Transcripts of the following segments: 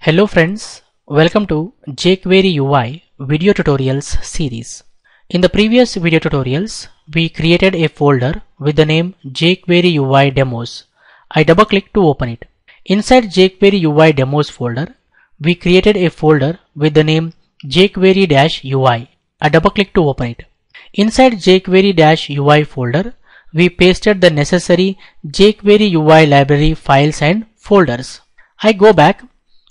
Hello friends, welcome to jQuery UI video tutorials series. In the previous video tutorials, we created a folder with the name jQuery UI demos. I double click to open it. Inside jQuery UI demos folder, we created a folder with the name jQuery-UI. I double click to open it. Inside jQuery-UI folder, we pasted the necessary jQuery UI library files and folders. I go back.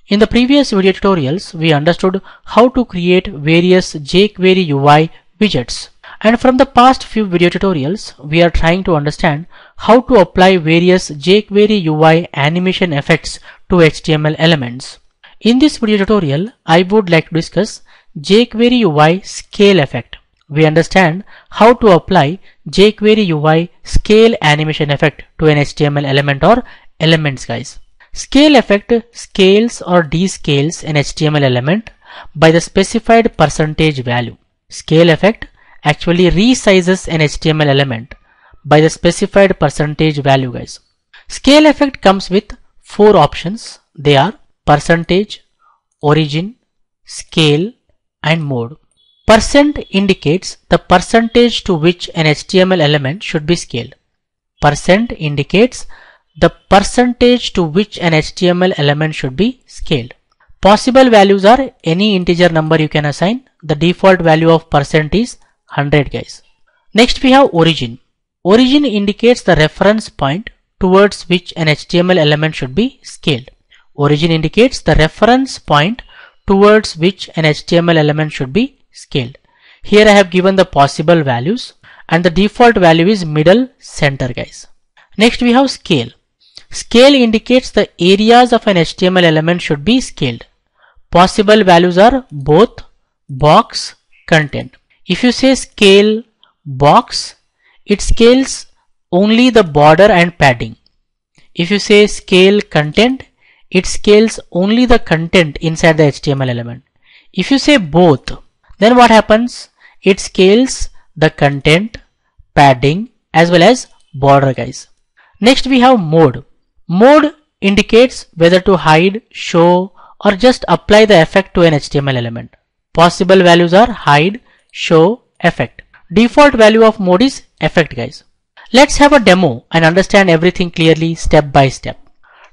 In the previous video tutorials, we understood how to create various jQuery UI widgets. And from the past few video tutorials, we are trying to understand how to apply various jQuery UI animation effects to HTML elements. In this video tutorial, I would like to discuss jQuery UI scale effect. We understand how to apply jQuery UI scale animation effect to an HTML element or elements, guys. Scale effect scales or descales an HTML element by the specified percentage value. Scale effect actually resizes an HTML element by the specified percentage value, guys. Scale effect comes with four options. They are percentage, origin, scale, and mode. Percent indicates the percentage to which an HTML element should be scaled. Percent indicates the percentage to which an HTML element should be scaled. Possible values are any integer number you can assign. The default value of percent is 100, guys. Next we have origin. Origin indicates the reference point towards which an HTML element should be scaled. Origin indicates the reference point towards which an HTML element should be scaled. Here I have given the possible values and the default value is middle center, guys. Next we have scale. Scale indicates the areas of an HTML element should be scaled. Possible values are both, box, content. If you say scale box, it scales only the border and padding. If you say scale content, it scales only the content inside the HTML element. If you say both, then what happens? It scales the content, padding as well as border, guys. Next we have mode. Mode indicates whether to hide, show, or just apply the effect to an HTML element. Possible values are hide, show, effect. Default value of mode is effect, guys. Let's have a demo and understand everything clearly step by step.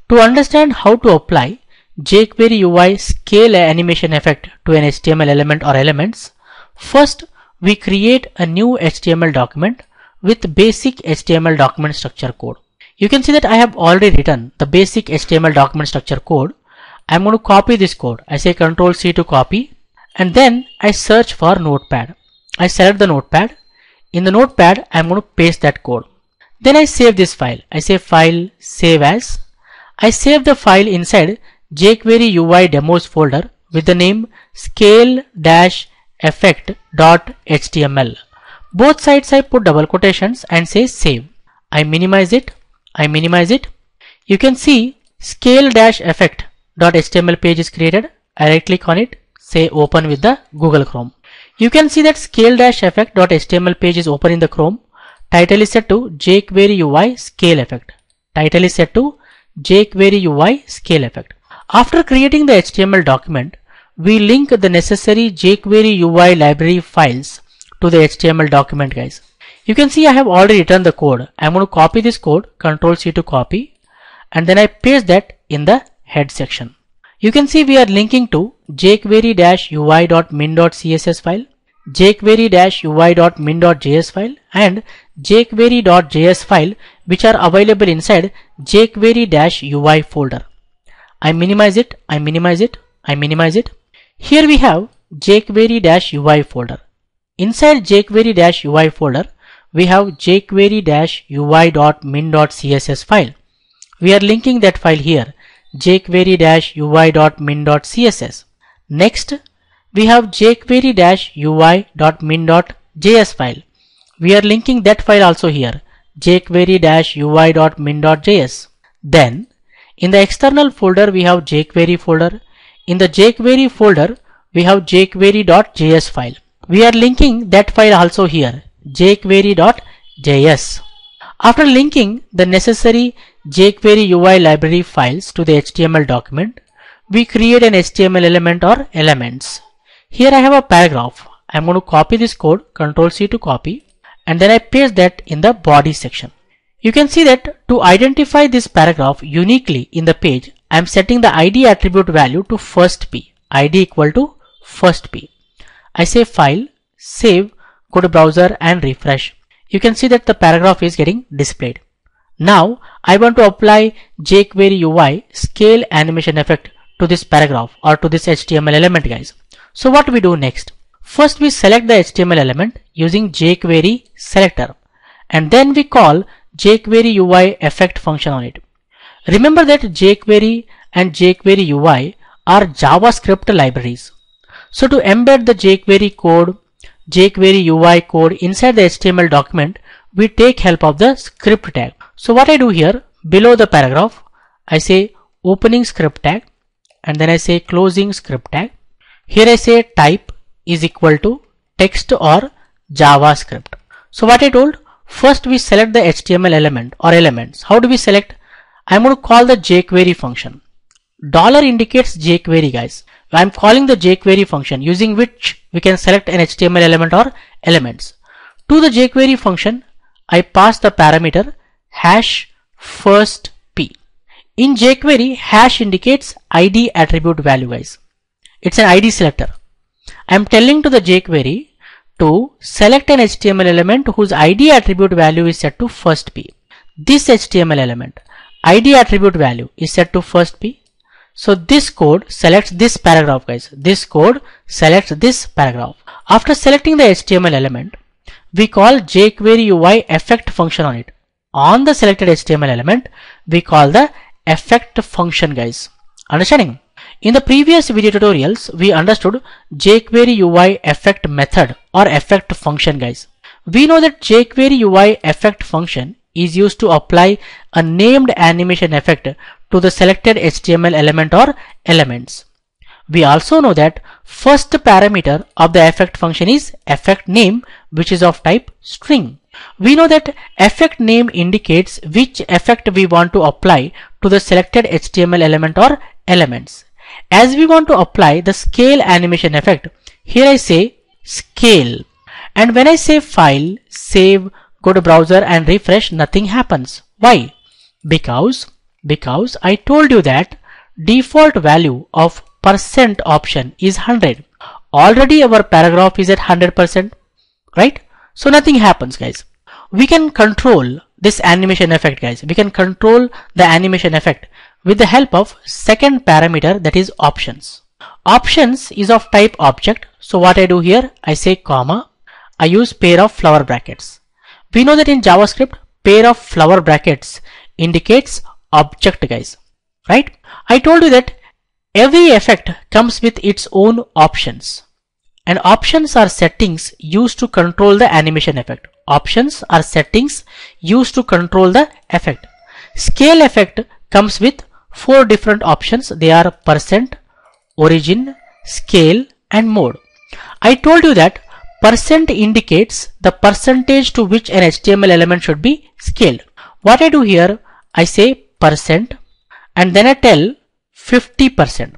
To understand how to apply jQuery UI scale animation effect to an HTML element or elements, first we create a new HTML document with basic HTML document structure code. You can see that I have already written the basic HTML document structure code. I'm going to copy this code. I say Ctrl C to copy and then I search for Notepad. I select the Notepad. In the Notepad, I'm going to paste that code. Then I save this file. I say File, Save As. I save the file inside jQuery UI demos folder with the name scale-effect.html. Both sides I put double quotations and say save. I minimize it. You can see scale-effect.html page is created. I right click on it, say open with the Google Chrome. You can see that scale-effect.html page is open in the Chrome. Title is set to jQuery UI scale effect. Title is set to jQuery UI scale effect. After creating the HTML document, we link the necessary jQuery UI library files to the HTML document, guys. You can see I have already written the code. I'm going to copy this code, Ctrl C to copy, and then I paste that in the head section. You can see we are linking to jQuery-ui.min.css file, jQuery-ui.min.js file, and jQuery.js file, which are available inside jQuery-ui folder. I minimize it. Here we have jQuery-ui folder. Inside jQuery-ui folder, we have jQuery-ui.min.css file. We are linking that file here, jQuery-ui.min.css. Next, we have jQuery-ui.min.js file. We are linking that file also here, jQuery-ui.min.js. Then, in the external folder, we have jQuery folder. In the jQuery folder, we have jQuery.js file. We are linking that file also here, jQuery.js. After linking the necessary jQuery UI library files to the HTML document, we create an HTML element or elements. Here I have a paragraph. I'm going to copy this code, Ctrl C to copy, and then I paste that in the body section. You can see that to identify this paragraph uniquely in the page, I'm setting the ID attribute value to first p, ID equal to first p. I say file, save, go to browser and refresh. You can see that the paragraph is getting displayed. Now I want to apply jQuery UI scale animation effect to this paragraph or to this HTML element, guys. So what we do next? First we select the HTML element using jQuery selector, and then we call jQuery UI effect function on it. Remember that jQuery and jQuery UI are JavaScript libraries. So to embed the jQuery code, jQuery UI code inside the HTML document, we take help of the script tag. So what I do here, below the paragraph, I say opening script tag, and then I say closing script tag. Here I say type is equal to text or JavaScript. So what I told, first we select the HTML element or elements. How do we select? I'm going to call the jQuery function. Dollar indicates jQuery, guys. I'm calling the jQuery function using which we can select an HTML element or elements. To the jQuery function, I pass the parameter hash first p. In jQuery, hash indicates ID attribute value, guys. It's an ID selector. I'm telling to the jQuery to select an HTML element whose ID attribute value is set to first p. This HTML element ID attribute value is set to first p. So this code selects this paragraph, guys. This code selects this paragraph. After selecting the HTML element, we call jQuery UI effect function on it. On the selected HTML element, we call the effect function, guys. Understanding? In the previous video tutorials, we understood jQuery UI effect method or effect function, guys. We know that jQuery UI effect function is used to apply a named animation effect to the selected HTML element or elements. We also know that first parameter of the effect function is effect name, which is of type string. We know that effect name indicates which effect we want to apply to the selected HTML element or elements. As we want to apply the scale animation effect, here I say scale, and when I say file, save, go to browser and refresh, nothing happens. Why? Because I told you that default value of percent option is 100. Already our paragraph is at 100%, right? So nothing happens, guys. We can control this animation effect, guys. We can control the animation effect with the help of second parameter, that is options. Options is of type object. So what I do here, I say comma, I use pair of flower brackets. We know that in JavaScript, pair of flower brackets indicates object, guys, right? I told you that every effect comes with its own options, and options are settings used to control the animation effect. Options are settings used to control the effect. Scale effect comes with 4 different options. They are percent, origin, scale and mode. I told you that percent indicates the percentage to which an HTML element should be scaled. What I do here, I say percent and then I tell 50%.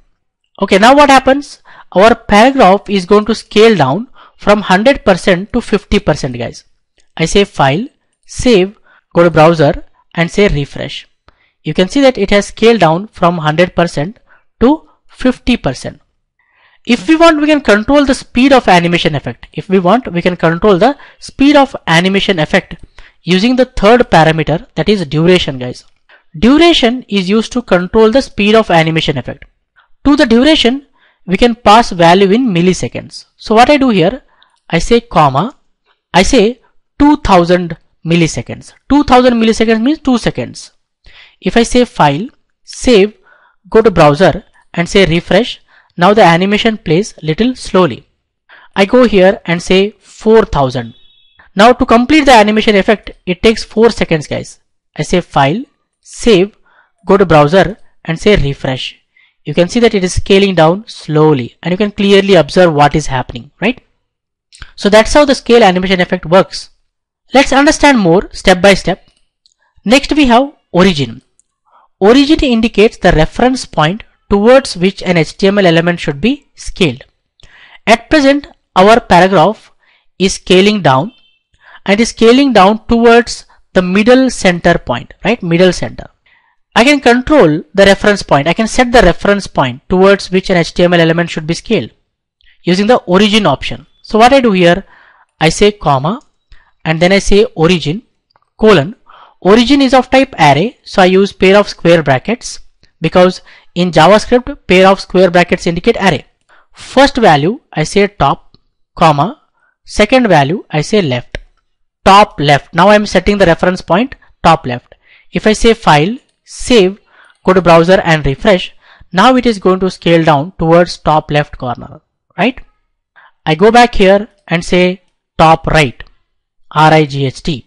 Okay, now what happens? Our paragraph is going to scale down from 100% to 50%, guys. I say file, save, go to browser and say refresh. You can see that it has scaled down from 100% to 50%. If we want, we can control the speed of animation effect. If we want, we can control the speed of animation effect using the third parameter, that is duration, guys. Duration is used to control the speed of animation effect. To the duration, we can pass value in milliseconds. So what I do here, I say comma, I say 2000 milliseconds. 2000 milliseconds means 2 seconds. If I say file, save, go to browser and say refresh, now the animation plays little slowly. I go here and say 4000. Now to complete the animation effect, it takes 4 seconds, guys. I say file, save, go to browser and say refresh. You can see that it is scaling down slowly and you can clearly observe what is happening, right? So that's how the scale animation effect works. Let's understand more step by step. Next we have origin. Origin indicates the reference point towards which an HTML element should be scaled. At present, our paragraph is scaling down and is scaling down towards the middle center point, right? Middle center. I can control the reference point. I can set the reference point towards which an HTML element should be scaled using the origin option. So what I do here, I say comma and then I say origin colon. Origin is of type array, so I use pair of square brackets because in JavaScript pair of square brackets indicate array. First value I say top comma, second value I say left, top left. Now I am setting the reference point top left. If I say file, save, go to browser and refresh, now it is going to scale down towards top left corner, right? I go back here and say top right, RIGHT.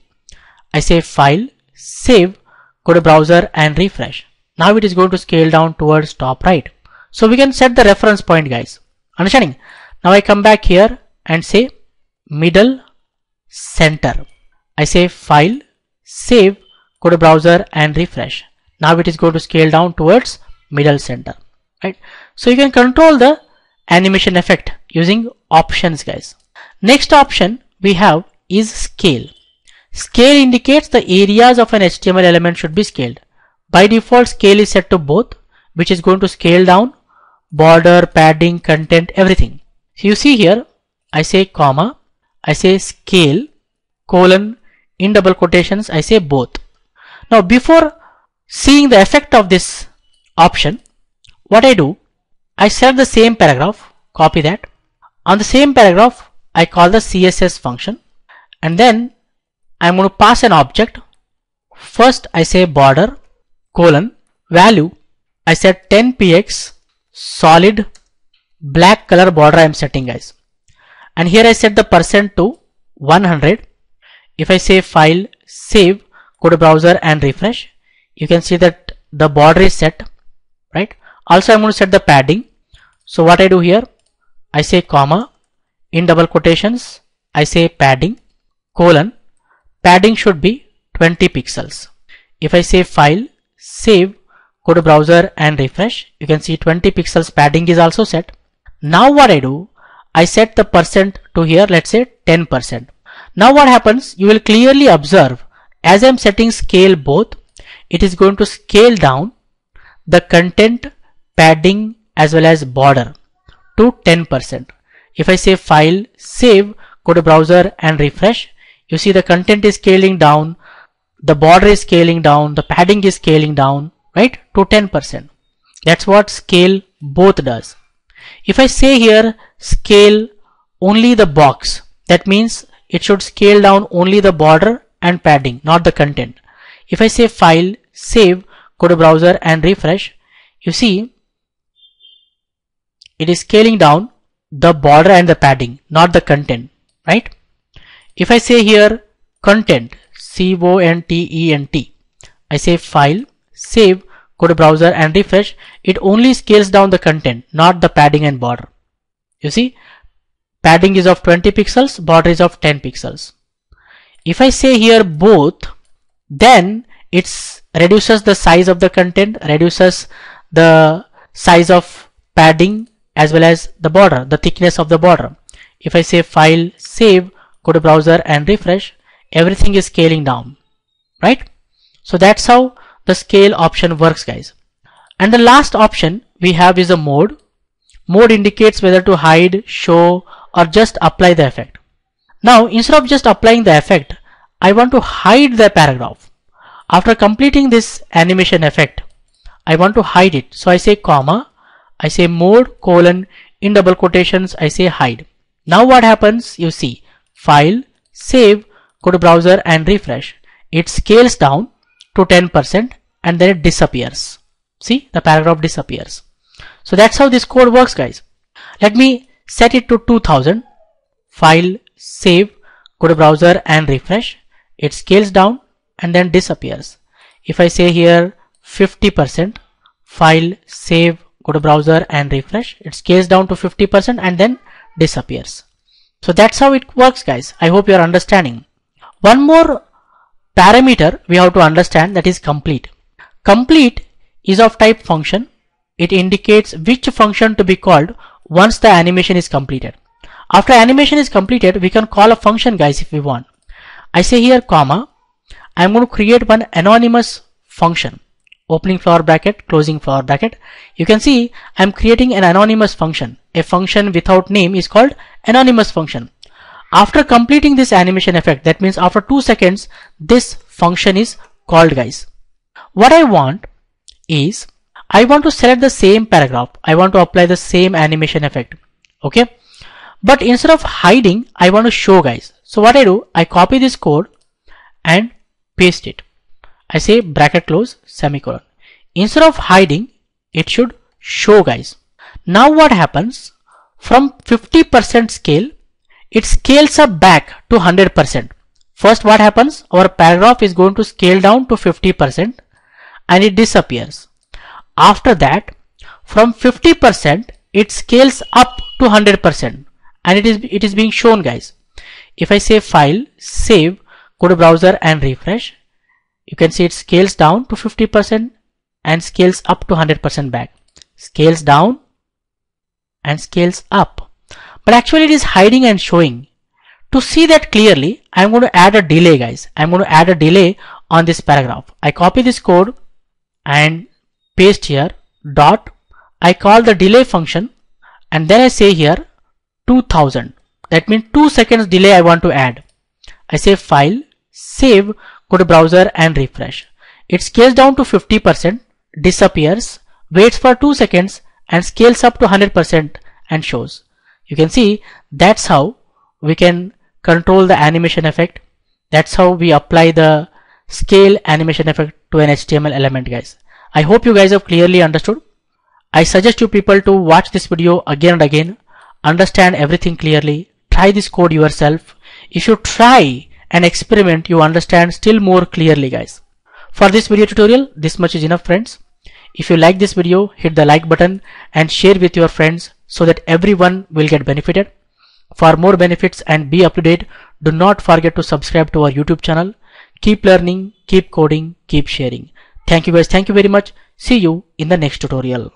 I say file, save, go to browser and refresh. Now it is going to scale down towards top right. So we can set the reference point, guys. Understanding? Now I come back here and say middle center. I say file, save, go to browser and refresh. Now it is going to scale down towards middle center, right? So you can control the animation effect using options, guys. Next option we have is scale. Scale indicates the areas of an HTML element should be scaled. By default, scale is set to both, which is going to scale down border, padding, content, everything. So you see here, I say comma, I say scale, colon, in double quotations, I say both. Now before seeing the effect of this option, what I do, I select the same paragraph, copy that. On the same paragraph, I call the CSS function and then I'm going to pass an object. First I say border, colon, value, I set 10px, solid, black color border I am setting, guys. And here I set the percent to 100. If I say file, save, go to browser and refresh, you can see that the border is set, right? Also I'm going to set the padding. So what I do here, I say comma, in double quotations, I say padding, colon, padding should be 20 pixels. If I say file, save, go to browser and refresh, you can see 20 pixels padding is also set. Now what I do, I set the percent to here, let's say 10%. Now what happens, you will clearly observe as I am setting scale both, it is going to scale down the content, padding as well as border to 10%. If I say file, save, go to browser and refresh, you see the content is scaling down, the border is scaling down, the padding is scaling down, right, to 10%. That's what scale both does. If I say here scale only the box, that means it should scale down only the border and padding, not the content. If I say file, save, go to browser and refresh, you see it is scaling down the border and the padding, not the content, right? If I say here content, CONTENT, I say file, save, go to browser and refresh, it only scales down the content, not the padding and border. You see, padding is of 20 pixels, border is of 10 pixels. If I say here both, then it reduces the size of the content, reduces the size of padding as well as the border, the thickness of the border. If I say file, save, go to browser and refresh, everything is scaling down, right? So that's how the scale option works, guys. And the last option we have is a mode. Mode indicates whether to hide, show or just apply the effect. Now instead of just applying the effect, I want to hide the paragraph. After completing this animation effect, I want to hide it. So I say comma, I say mode, colon, in double quotations, I say hide. Now what happens, you see, file, save, go to browser and refresh. It scales down to 10% and then it disappears. See, the paragraph disappears. So that's how this code works, guys. Let me set it to 2000. File, save, go to browser and refresh. It scales down and then disappears. If I say here 50%, file, save, go to browser and refresh, it scales down to 50% and then disappears. So that's how it works, guys. I hope you are understanding. One more parameter we have to understand, that is complete. Complete is of type function it indicates which function to be called once the animation is completed. After animation is completed, we can call a function, guys, if we want. I say here comma, I'm going to create one anonymous function, opening flower bracket, closing flower bracket. You can see I'm creating an anonymous function. A function without name is called anonymous function. After completing this animation effect, that means after 2 seconds, this function is called, guys. What I want is, I want to select the same paragraph. I want to apply the same animation effect. Okay. But instead of hiding, I want to show, guys. So what I do, I copy this code and paste it. I say bracket close, semicolon. Instead of hiding, it should show, guys. Now what happens, from 50% scale, it scales up back to 100%. First what happens, our paragraph is going to scale down to 50% and it disappears. After that, from 50%, it scales up to 100% and it is being shown, guys. If I say file, save, go to browser and refresh, you can see it scales down to 50% and scales up to 100% back. Scales down and scales up. But actually it is hiding and showing. To see that clearly, I'm going to add a delay, guys. I'm going to add a delay on this paragraph. I copy this code and paste here, dot. I call the delay function and then I say here 2000. That means 2 seconds delay I want to add. I say file, save, go to browser and refresh. It scales down to 50%, disappears, waits for 2 seconds and scales up to 100% and shows. You can see that's how we can control the animation effect. That's how we apply the scale animation effect to an HTML element, guys. I hope you guys have clearly understood. I suggest you people to watch this video again and again, understand everything clearly, try this code yourself. If you try and experiment, you understand still more clearly, guys. For this video tutorial, this much is enough, friends. If you like this video, hit the like button and share with your friends so that everyone will get benefited. For more benefits and be up to date, do not forget to subscribe to our YouTube channel. Keep learning, keep coding, keep sharing. Thank you, guys. Thank you very much. See you in the next tutorial.